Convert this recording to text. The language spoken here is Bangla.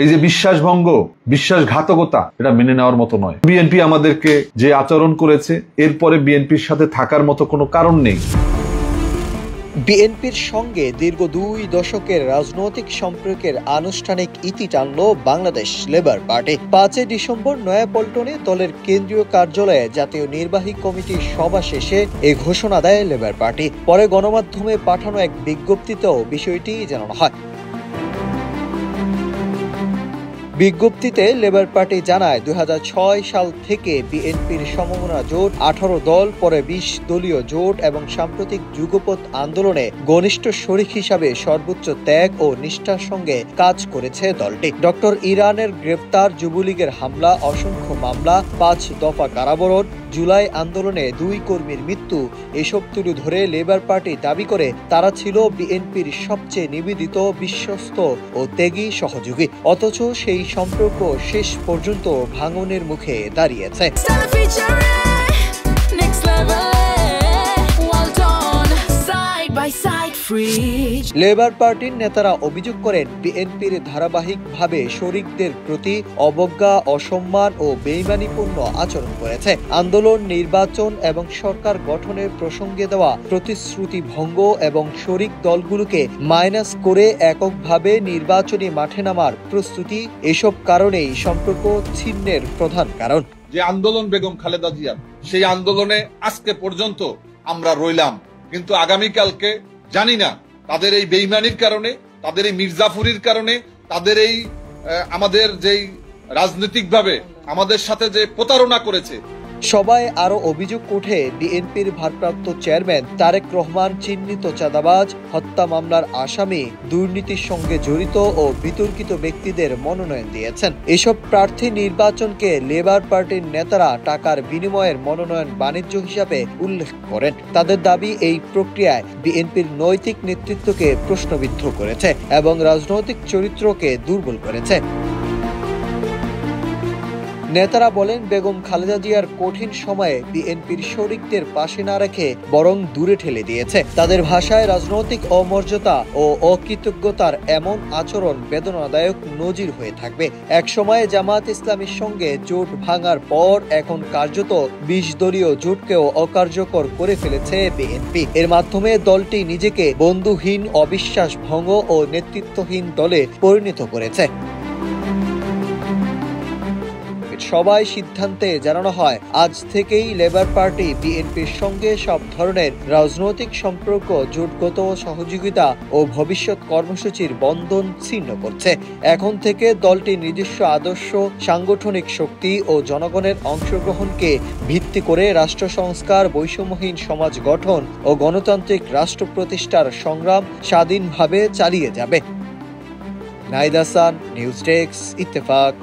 এই যে বিশ্বাসভঙ্গ, বিশ্বাসঘাতকতা, এটা মেনে নেওয়ার মতো নয়। বিএনপি আমাদেরকে যে আচরণ করেছে, এরপরে বিএনপির সাথে থাকার মতো কোনো কারণ নেই। বিএনপির সঙ্গে দীর্ঘ 2 দশকের রাজনৈতিক সম্পর্কের আনুষ্ঠানিক ইতি টানল বাংলাদেশ লেবার পার্টি। 5 ডিসেম্বর নয়াপল্টনে দলের কেন্দ্রীয় কার্যালয়ে জাতীয় নির্বাহী কমিটির সভা শেষে এই ঘোষণা দেয় লেবার পার্টি। পরে গণমাধ্যমে পাঠানো এক বিজ্ঞপ্তিতেও বিষয়টি জানানো হয়। বিজ্ঞপ্তিতে লেবার পার্টি জানায় 2006 সাল থেকে বিএনপির সমমনা জোট 18 দল, পরে 20 দলীয় জোট এবং সাম্প্রতিক যুগপৎ আন্দোলনে ঘনিষ্ঠ শরিক হিসাবে সর্বোচ্চ ত্যাগ ও নিষ্ঠার সঙ্গে কাজ করেছে দলটি। ডক্টর ইরানের গ্রেফতার, যুবলীগের হামলা, অসংখ্য মামলা, 5 দফা কারাবরণ, জুলাই আন্দোলনে 2 কর্মীর মৃত্যু, এসব তুলে ধরে লেবার পার্টি দাবি করে তারা ছিল বিএনপির সবচেয়ে নিবেদিত, বিশ্বস্ত ও ত্যাগী সহযোগী। অথচ সেই সম্পর্ক শেষ পর্যন্ত ভাঙনের মুখে দাঁড়িয়েছে। লেবার পার্টির নেতারা অভিযোগ করেন, বিএনপির ধারাবাহিকভাবে শরিকদের প্রতি অবজ্ঞা, অসম্মান ও বেইমানিপূর্ণ আচরণ করেছে। আন্দোলন, নির্বাচন এবং সরকার গঠনের প্রসঙ্গে দেওয়া প্রতিশ্রুতি ভঙ্গ এবং শরিক দলগুলোকে মাইনাস করে এককভাবে নির্বাচনী মাঠে নামার প্রস্তুতি, এসব কারণেই সম্পর্ক ছিন্নের প্রধান কারণ। যে আন্দোলন বেগম খালেদা জিয়ার, সেই আন্দোলনে আজকে পর্যন্ত আমরা রইলাম, কিন্তু আগামীকালকে জানি না তাদের এই বেইমানির কারণে, তাদের এই মির্জাফুরির কারণে, তাদের এই আমাদের যেই রাজনৈতিকভাবে আমাদের সাথে যে প্রতারণা করেছে। সবাই আরো অভিযোগ ওঠে, বিএনপির ভারপ্রাপ্ত চেয়ারম্যান তারেক রহমান চিহ্নিত চাঁদাবাজ, হত্যা মামলার আসামি, দুর্নীতির সঙ্গে জড়িত ও বিতর্কিত ব্যক্তিদের মনোনয়ন দিয়েছেন। এসব প্রার্থী নির্বাচনকে লেবার পার্টির নেতারা টাকার বিনিময়ের মনোনয়ন বাণিজ্য হিসাবে উল্লেখ করেন। তাদের দাবি, এই প্রক্রিয়ায় বিএনপির নৈতিক নেতৃত্বকে প্রশ্নবিদ্ধ করেছে এবং রাজনৈতিক চরিত্রকে দুর্বল করেছে। নেতারা বলেন, বেগম খালেদা জিয়ার কঠিন সময়ে বিএনপির শরিকদের পাশে না রেখে বরং দূরে ঠেলে দিয়েছে। তাদের ভাষায়, রাজনৈতিক অমর্যাদা ও অকৃতজ্ঞতার এমন আচরণ বেদনাদায়ক নজির হয়ে থাকবে। একসময় জামায়াত ইসলামীর সঙ্গে জোট ভাঙার পর এখন কার্যত 20 দলীয় জোটকেও অকার্যকর করে ফেলেছে বিএনপি। এর মাধ্যমে দলটি নিজেকে বন্ধুহীন, অবিশ্বাস ভঙ্গ ও নেতৃত্বহীন দলে পরিণত করেছে। সবাই সিদ্ধান্তে জানানো হয়, আজ থেকেই লেবার পার্টি বিএনপির সঙ্গে সব ধরনের রাজনৈতিক সম্পর্ক, জোটগত সহযোগিতা ও ভবিষ্যৎ কর্মসূচির বন্ধন ছিন্ন করছে। এখন থেকে দলটি নিজস্ব আদর্শ, সাংগঠনিক শক্তি ও জনগণের অংশগ্রহণকে ভিত্তি করে রাষ্ট্র সংস্কার, বৈষম্যহীন সমাজ গঠন ও গণতান্ত্রিক রাষ্ট্র প্রতিষ্ঠার সংগ্রাম স্বাধীনভাবে চালিয়ে যাবে। Nahid Hasan, news desk, Ittefaq.